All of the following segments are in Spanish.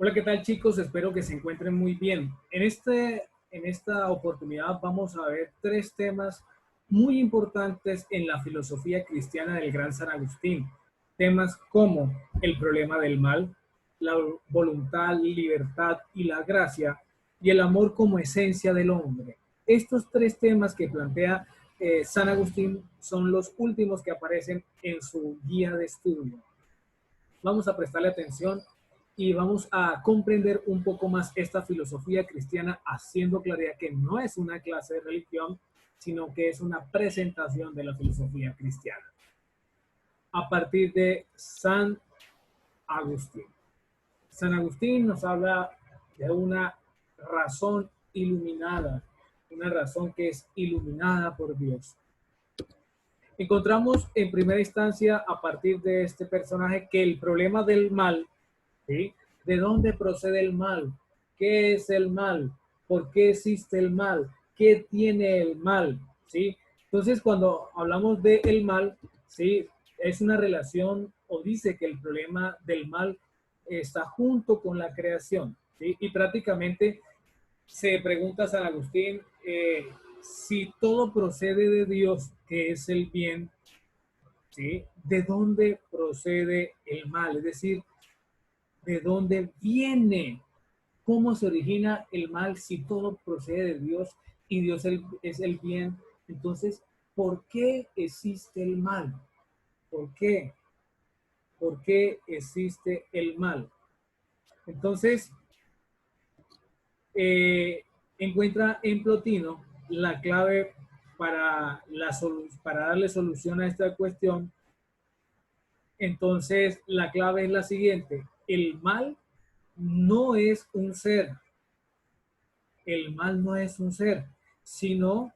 Hola, ¿qué tal, chicos? Espero que se encuentren muy bien. En esta oportunidad vamos a ver tres temas muy importantes en la filosofía cristiana del gran San Agustín. Temas como el problema del mal, la voluntad, libertad y la gracia, y el amor como esencia del hombre. Estos tres temas que plantea San Agustín son los últimos que aparecen en su guía de estudio. Vamos a prestarle atención y vamos a comprender un poco más esta filosofía cristiana, haciendo claridad que no es una clase de religión, sino que es una presentación de la filosofía cristiana. A partir de San Agustín. San Agustín nos habla de una razón iluminada, una razón que es iluminada por Dios. Encontramos en primera instancia, a partir de este personaje, que el problema del mal, ¿sí? ¿De dónde procede el mal? ¿Qué es el mal? ¿Por qué existe el mal? ¿Qué tiene el mal? ¿Sí? Entonces, cuando hablamos de el mal, ¿sí? Es una relación o dice que el problema del mal está junto con la creación, ¿sí? Y prácticamente se pregunta San Agustín si todo procede de Dios, que es el bien, ¿sí? ¿De dónde procede el mal? Es decir, ¿de dónde viene? ¿Cómo se origina el mal si todo procede de Dios y Dios es el bien? Entonces, ¿por qué existe el mal? ¿Por qué? ¿Por qué existe el mal? Entonces, encuentra en Plotino la clave para darle solución a esta cuestión. Entonces, la clave es la siguiente: el mal no es un ser, el mal no es un ser, sino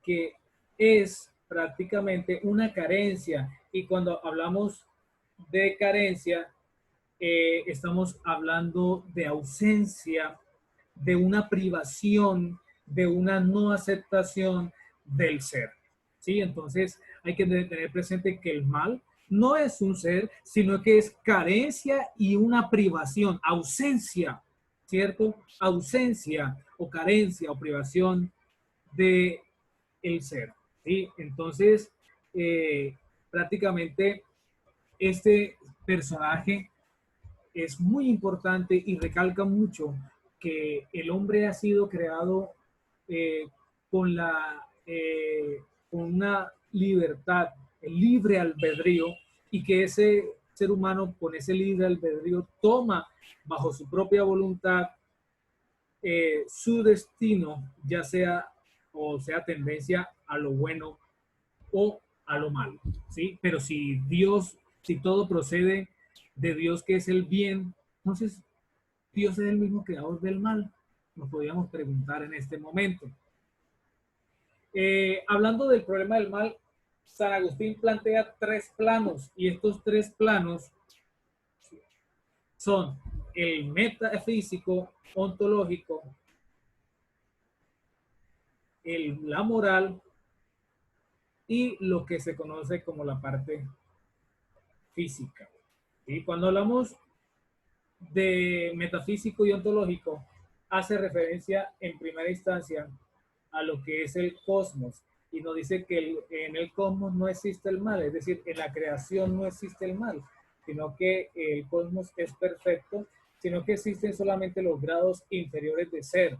que es prácticamente una carencia. Y cuando hablamos de carencia, estamos hablando de ausencia, de una privación, de una no aceptación del ser. ¿Sí? Entonces hay que tener presente que el mal no es un ser, sino que es carencia y una privación, ausencia, ¿cierto? Ausencia o carencia o privación de el ser. ¿Sí? Entonces, eh, prácticamente este personaje es muy importante y recalca mucho que el hombre ha sido creado eh, con, con una libertad, el libre albedrío, y que ese ser humano con ese libre albedrío toma bajo su propia voluntad su destino, ya sea o sea tendencia a lo bueno o a lo malo, ¿sí? Pero si todo procede de Dios, que es el bien, entonces Dios es el mismo creador del mal, nos podríamos preguntar en este momento. Hablando del problema del mal, San Agustín plantea tres planos, y estos tres planos son el metafísico, ontológico, la moral y lo que se conoce como la parte física. Y cuando hablamos de metafísico y ontológico, hace referencia en primera instancia a lo que es el cosmos, y nos dice que en el cosmos no existe el mal, es decir, en la creación no existe el mal, sino que el cosmos es perfecto, sino que existen solamente los grados inferiores de ser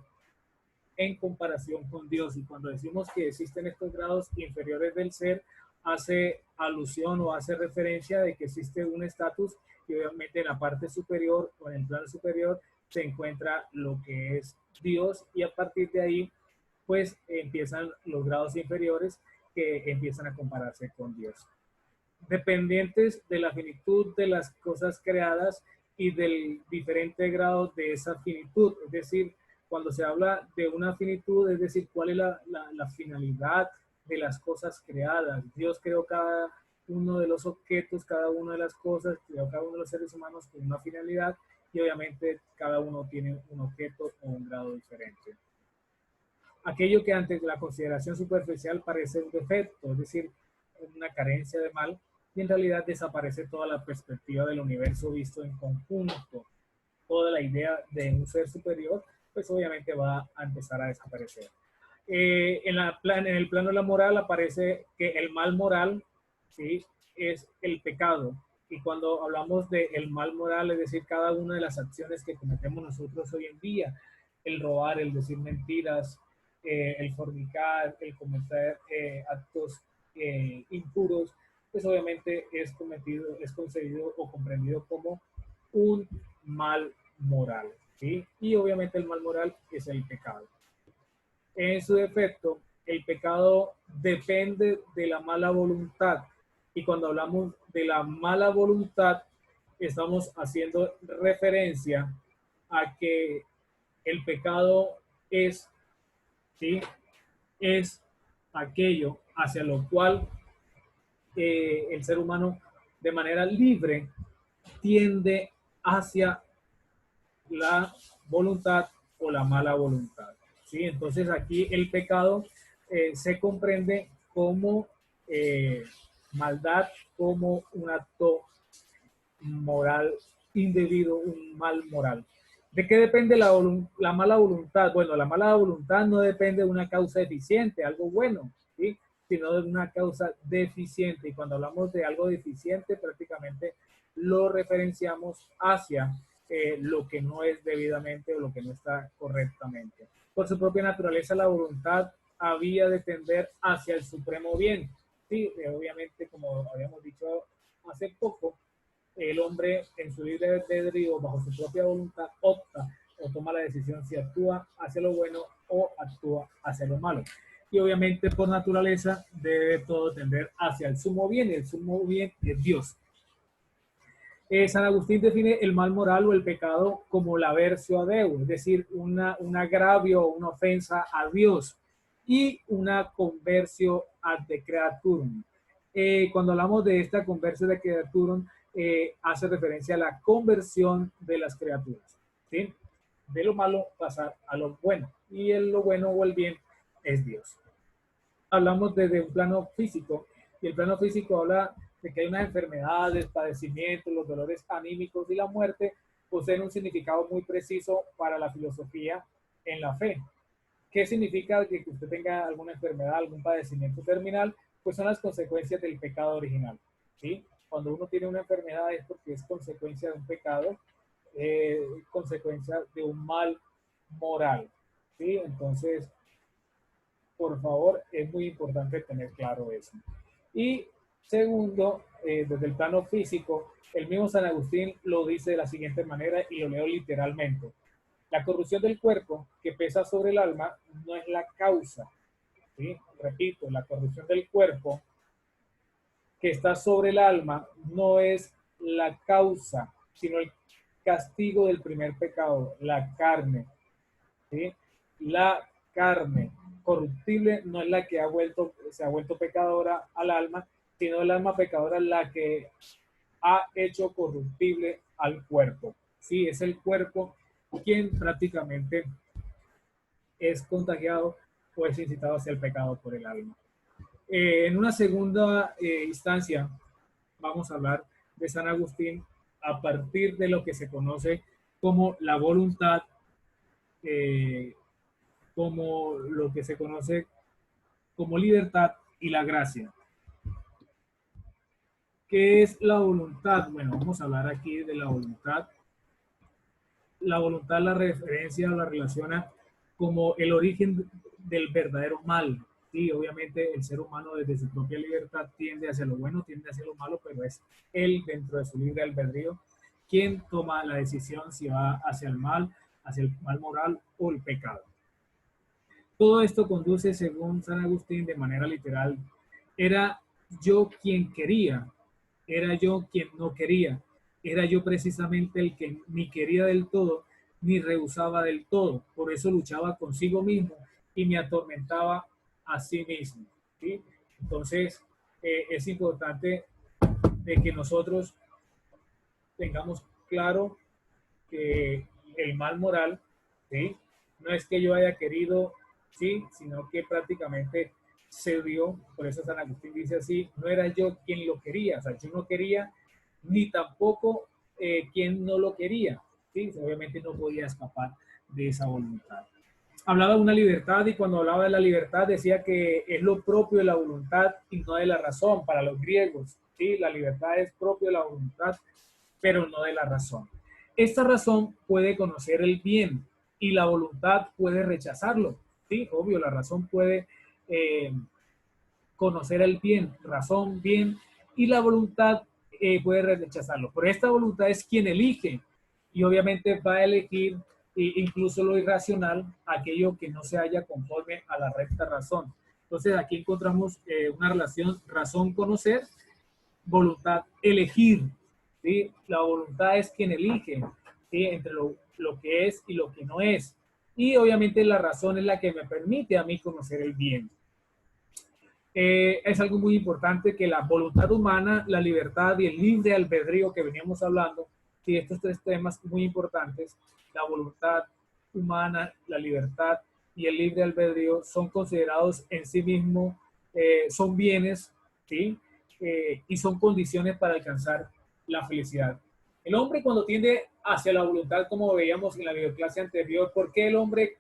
en comparación con Dios. Y cuando decimos que existen estos grados inferiores del ser, hace alusión o hace referencia de que existe un estatus, y obviamente en la parte superior o en el plano superior se encuentra lo que es Dios, y a partir de ahí pues empiezan los grados inferiores que empiezan a compararse con Dios, dependientes de la finitud de las cosas creadas y del diferente grado de esa finitud. Es decir, cuando se habla de una finitud, es decir, cuál es la finalidad de las cosas creadas. Dios creó cada uno de los objetos, cada una de las cosas, creó cada uno de los seres humanos con una finalidad, y obviamente cada uno tiene un objeto o un grado diferente. Aquello que ante la consideración superficial parece un defecto, es decir, una carencia de mal, y en realidad desaparece toda la perspectiva del universo visto en conjunto, toda la la idea de un ser superior, pues obviamente va a empezar a desaparecer. En el plano de la moral aparece que el mal moral, ¿sí?, es el pecado. Y cuando hablamos de el mal moral, es decir, cada una de las acciones que cometemos nosotros hoy en día, el robar, el decir mentiras, el fornicar, el cometer actos impuros, pues obviamente es cometido, es concebido o comprendido como un mal moral, ¿sí? Y obviamente el mal moral es el pecado. En su defecto, el pecado depende de la mala voluntad. Y cuando hablamos de la mala voluntad, estamos haciendo referencia a que el pecado es, ¿sí?, es aquello hacia lo cual el ser humano de manera libre tiende hacia la voluntad o la mala voluntad, ¿sí? Entonces aquí el pecado se comprende como maldad, como un acto moral indebido, un mal moral. ¿De qué depende la mala voluntad? Bueno, la mala voluntad no depende de una causa eficiente, algo bueno, ¿sí?, sino de una causa deficiente. Y cuando hablamos de algo deficiente, prácticamente lo referenciamos hacia lo que no es debidamente o lo que no está correctamente. Por su propia naturaleza, la voluntad había de tender hacia el supremo bien. Sí, obviamente, como habíamos dicho hace poco, el hombre en su libre albedrío, bajo su propia voluntad, opta o toma la decisión si actúa hacia lo bueno o actúa hacia lo malo. Y obviamente por naturaleza debe todo tender hacia el sumo bien, y el sumo bien es Dios. San Agustín define el mal moral o el pecado como la aversio a Deus, es decir, un agravio o una ofensa a Dios, y una conversión ad de creaturum. Cuando hablamos de esta conversión de creaturum, hace referencia a la conversión de las criaturas, ¿sí? De lo malo pasar a lo bueno, y lo bueno o el bien es Dios. Hablamos desde un plano físico, y el plano físico habla de que hay unas enfermedades, padecimientos, los dolores anímicos y la muerte poseen un significado muy preciso para la filosofía en la fe. ¿Qué significa que usted tenga alguna enfermedad, algún padecimiento terminal? Pues son las consecuencias del pecado original, ¿sí? Cuando uno tiene una enfermedad es porque es consecuencia de un pecado, consecuencia de un mal moral, ¿sí? Entonces, por favor, es muy importante tener claro eso. Y segundo, desde el plano físico, el mismo San Agustín lo dice de la siguiente manera y lo leo literalmente. La corrupción del cuerpo que pesa sobre el alma no es la causa, ¿sí? Repito, la corrupción del cuerpo que está sobre el alma no es la causa, sino el castigo del primer pecado, la carne, ¿sí? La carne corruptible no es la que se ha vuelto pecadora al alma, sino el alma pecadora la que ha hecho corruptible al cuerpo. Sí, es el cuerpo quien prácticamente es contagiado o es incitado hacia el pecado por el alma. En una segunda instancia, vamos a hablar de San Agustín a partir de lo que se conoce como la voluntad, como lo que se conoce como libertad y la gracia. ¿Qué es la voluntad? Bueno, vamos a hablar aquí de la voluntad. La voluntad la referencia, la relaciona como el origen del verdadero mal. Sí, obviamente el ser humano desde su propia libertad tiende hacia lo bueno, tiende hacia lo malo, pero es él dentro de su libre albedrío quien toma la decisión si va hacia el mal moral o el pecado. Todo esto conduce, según San Agustín, de manera literal, era yo quien quería, era yo quien no quería, era yo precisamente el que ni quería del todo, ni rehusaba del todo. Por eso luchaba consigo mismo y me atormentaba a sí mismo, ¿sí? Entonces, es importante de que nosotros tengamos claro que el mal moral, ¿sí?, no es que yo haya querido, sí, sino que prácticamente se dio. Por eso San Agustín dice así, no era yo quien lo quería, o sea, yo no quería, ni tampoco quien no lo quería, ¿sí? Obviamente no podía escapar de esa voluntad. Hablaba de una libertad y cuando hablaba de la libertad decía que es lo propio de la voluntad y no de la razón para los griegos. ¿Sí? La libertad es propio de la voluntad, pero no de la razón. Esta razón puede conocer el bien y la voluntad puede rechazarlo. ¿Sí? Obvio, la razón puede eh, conocer el bien, razón, bien, y la voluntad puede rechazarlo. Pero esta voluntad es quien elige y obviamente va a elegir incluso lo irracional, aquello que no se halla conforme a la recta razón. Entonces aquí encontramos una relación razón-conocer, voluntad elegir. ¿Sí? La voluntad es quien elige, ¿sí? Entre lo que es y lo que no es. Y obviamente la razón es la que me permite a mí conocer el bien. Es algo muy importante que la voluntad humana, la libertad y el libre albedrío que veníamos hablando, y estos tres temas muy importantes, la voluntad humana, la libertad y el libre albedrío son considerados en sí mismos, son bienes, ¿sí? Y son condiciones para alcanzar la felicidad. El hombre cuando tiende hacia la voluntad, como veíamos en la videoclase anterior, ¿por qué el hombre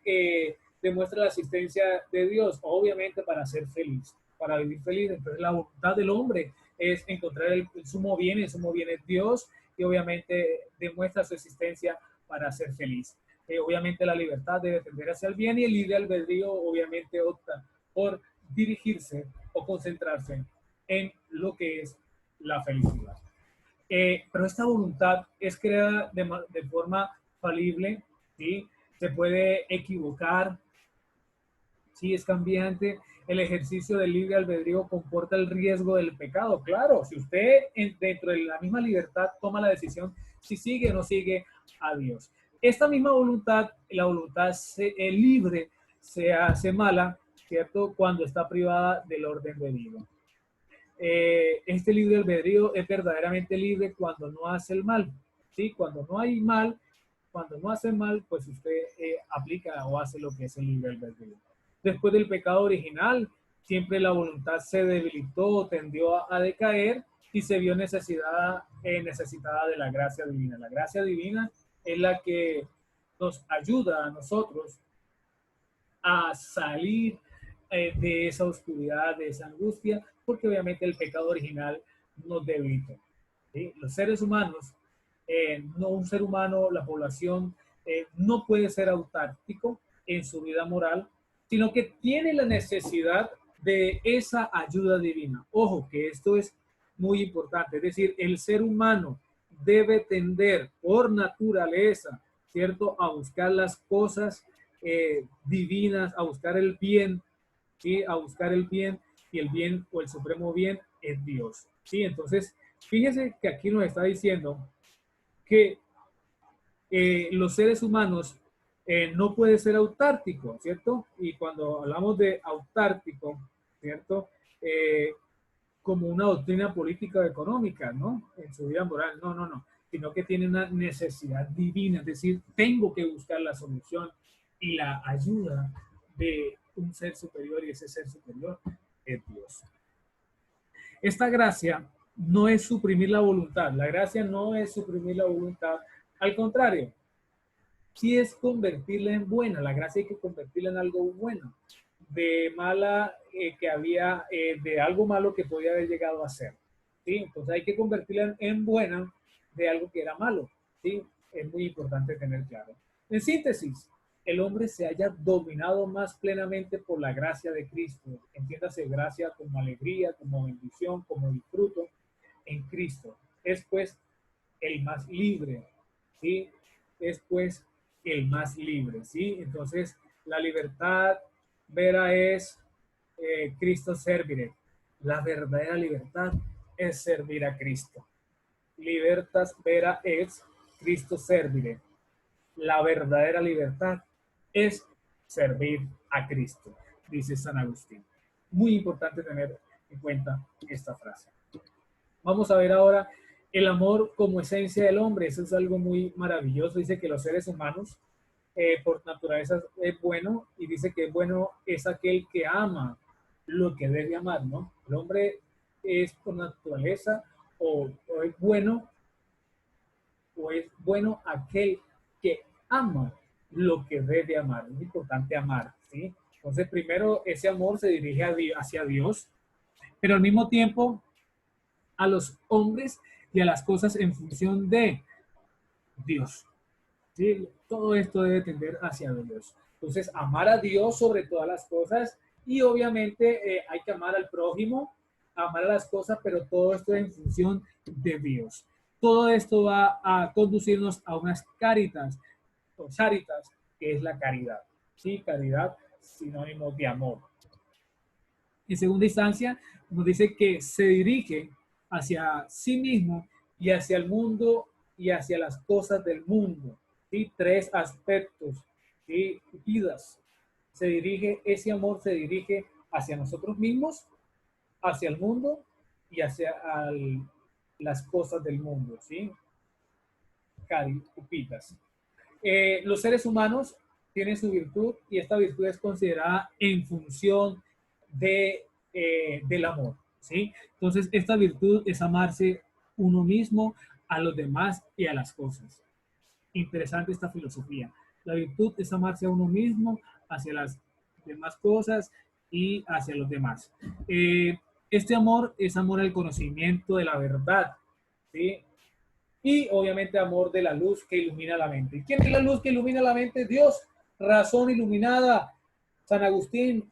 demuestra la asistencia de Dios? Obviamente para ser feliz, para vivir feliz. Entonces la voluntad del hombre es encontrar el sumo bien, el sumo bien es Dios, y obviamente demuestra su existencia para ser feliz. Obviamente la libertad debe tender hacia el bien y el libre albedrío obviamente opta por dirigirse o concentrarse en lo que es la felicidad. Pero esta voluntad es creada de forma falible, ¿sí? Se puede equivocar, sí, es cambiante. El ejercicio del libre albedrío comporta el riesgo del pecado. Claro, si usted dentro de la misma libertad toma la decisión si sigue o no sigue a Dios. Esta misma voluntad, la voluntad libre, se hace mala, ¿cierto? Cuando está privada del orden de vida. Este libre albedrío es verdaderamente libre cuando no hace el mal, ¿sí? Cuando no hay mal, cuando no hace mal, pues usted aplica o hace lo que es el libre albedrío. Después del pecado original, siempre la voluntad se debilitó, tendió a decaer y se vio necesitada de la gracia divina. La gracia divina es la que nos ayuda a nosotros a salir de esa oscuridad, de esa angustia, porque obviamente el pecado original nos debilita. ¿Sí? Los seres humanos, no un ser humano, la población, no puede ser autárquico en su vida moral, sino que tiene la necesidad de esa ayuda divina. Ojo, que esto es muy importante, es decir, el ser humano debe tender por naturaleza, ¿cierto?, a buscar las cosas divinas, a buscar el bien, ¿sí? A buscar el bien, y el bien o el supremo bien es Dios. ¿Sí? Entonces, fíjese que aquí nos está diciendo que los seres humanos no puede ser autártico, ¿cierto? Y cuando hablamos de autártico, ¿cierto? Como una doctrina política o económica, ¿no? En su vida moral, no, no, no, sino que tiene una necesidad divina, es decir, tengo que buscar la solución y la ayuda de un ser superior, y ese ser superior es Dios. Esta gracia no es suprimir la voluntad, la gracia no es suprimir la voluntad, al contrario, sí es convertirla en buena, la gracia hay que convertirla en algo bueno, de mala que había, de algo malo que podía haber llegado a ser. ¿Sí? Entonces hay que convertirla en buena de algo que era malo. ¿Sí? Es muy importante tener claro. En síntesis, el hombre se haya dominado más plenamente por la gracia de Cristo. Entiéndase gracia como alegría, como bendición, como disfruto en Cristo. Es pues el más libre, ¿sí? Es pues el más libre, ¿sí? Entonces, la libertad vera es Cristo servire. La verdadera libertad es servir a Cristo. Libertas vera es Cristo servire. La verdadera libertad es servir a Cristo, dice San Agustín. Muy importante tener en cuenta esta frase. Vamos a ver ahora el amor como esencia del hombre. Eso es algo muy maravilloso. Dice que los seres humanos, por naturaleza, es bueno, y dice que bueno es aquel que ama lo que debe amar, ¿no? El hombre es por naturaleza o es bueno aquel que ama lo que debe amar. Es importante amar, ¿sí? Entonces, primero, ese amor se dirige hacia Dios, pero al mismo tiempo a los hombres y a las cosas en función de Dios. ¿Sí? Todo esto debe tender hacia Dios. Entonces, amar a Dios sobre todas las cosas y obviamente hay que amar al prójimo, amar a las cosas, pero todo esto es en función de Dios. Todo esto va a conducirnos a unas caritas, o charitas, que es la caridad. ¿Sí? Caridad, sinónimo de amor. En segunda instancia, nos dice que se dirige hacia sí mismo y hacia el mundo y hacia las cosas del mundo. ¿Sí? Tres aspectos, ¿sí? Vidas. Ese amor se dirige hacia nosotros mismos, hacia el mundo y hacia las cosas del mundo. ¿Sí? Cupitas. Los seres humanos tienen su virtud y esta virtud es considerada en función del amor, ¿sí? Entonces, esta virtud es amarse uno mismo, a los demás y a las cosas. Interesante esta filosofía. La virtud es amarse a uno mismo, hacia las demás cosas y hacia los demás. Este amor es amor al conocimiento de la verdad, ¿sí? Y obviamente amor de la luz que ilumina la mente. ¿Y quién es la luz que ilumina la mente? Dios, razón iluminada. San Agustín,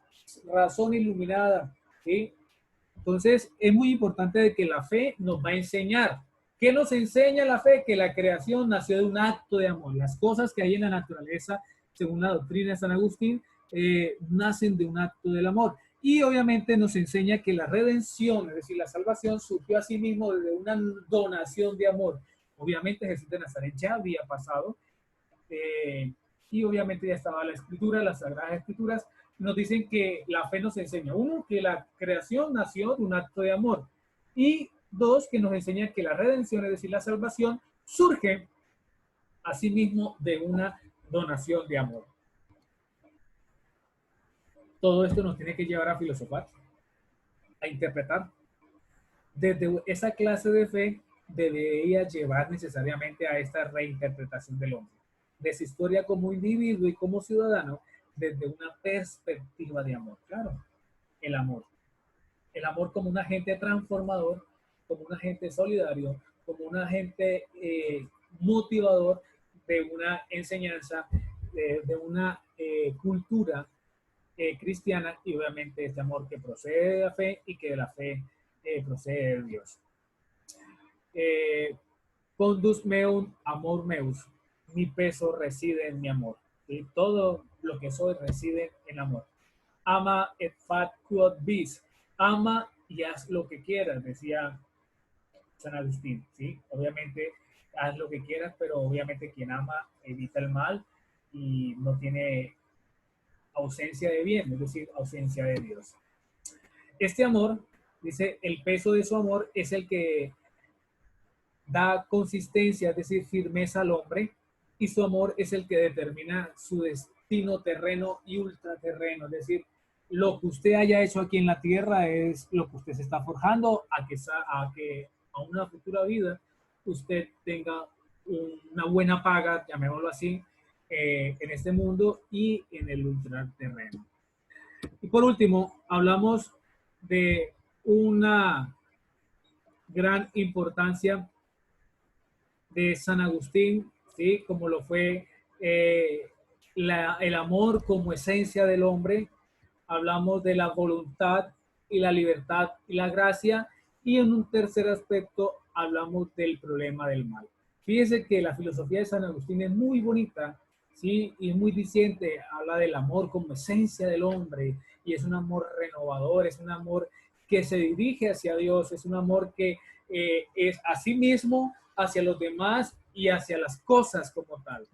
razón iluminada. ¿Sí? Entonces es muy importante de que la fe nos va a enseñar. ¿Qué nos enseña la fe? Que la creación nació de un acto de amor. Las cosas que hay en la naturaleza, según la doctrina de San Agustín, nacen de un acto del amor. Y obviamente nos enseña que la redención, es decir, la salvación, surgió a sí mismo desde una donación de amor. Obviamente Jesús de Nazaret ya había pasado y obviamente ya estaba la escritura, las sagradas escrituras, nos dicen que la fe nos enseña, uno, que la creación nació de un acto de amor y dos, que nos enseña que la redención, es decir, la salvación, surge asimismo de una donación de amor. Todo esto nos tiene que llevar a filosofar, a interpretar. Desde esa clase de fe debería llevar necesariamente a esta reinterpretación del hombre, de su historia como individuo y como ciudadano, desde una perspectiva de amor. Claro, el amor. El amor como un agente transformador, como un agente solidario, como un agente motivador de una enseñanza, de una cultura cristiana y obviamente este amor que procede de la fe y que de la fe procede de Dios. Condus meum amor meus, mi peso reside en mi amor. ¿Sí? Todo lo que soy reside en amor. Ama et fat quod vis, ama y haz lo que quieras, decía San Agustín. ¿Sí? Obviamente haz lo que quieras, pero obviamente quien ama evita el mal y no tiene ausencia de bien, es decir, ausencia de Dios. Este amor, dice, el peso de su amor es el que da consistencia, es decir, firmeza al hombre, y su amor es el que determina su destino terreno y ultraterreno, es decir, lo que usted haya hecho aquí en la tierra es lo que usted se está forjando a una futura vida usted tenga una buena paga, llamémoslo así, en este mundo y en el ultraterreno. Y por último, hablamos de una gran importancia de San Agustín, ¿sí? Como lo fue el amor como esencia del hombre. Hablamos de la voluntad y la libertad y la gracia. Y en un tercer aspecto hablamos del problema del mal. Fíjese que la filosofía de San Agustín es muy bonita, ¿sí? Y es muy diciente, habla del amor como esencia del hombre y es un amor renovador, es un amor que se dirige hacia Dios, es un amor que es a sí mismo, hacia los demás y hacia las cosas como tal.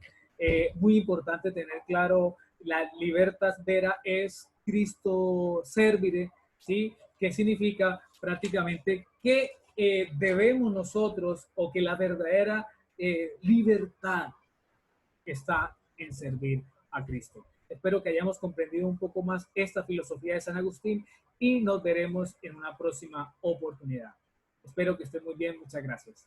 Muy importante tener claro, la libertas vera es Cristo servire, ¿sí? ¿Qué significa? Prácticamente que debemos nosotros o que la verdadera libertad está en servir a Cristo. Espero que hayamos comprendido un poco más esta filosofía de San Agustín y nos veremos en una próxima oportunidad. Espero que estén muy bien. Muchas gracias.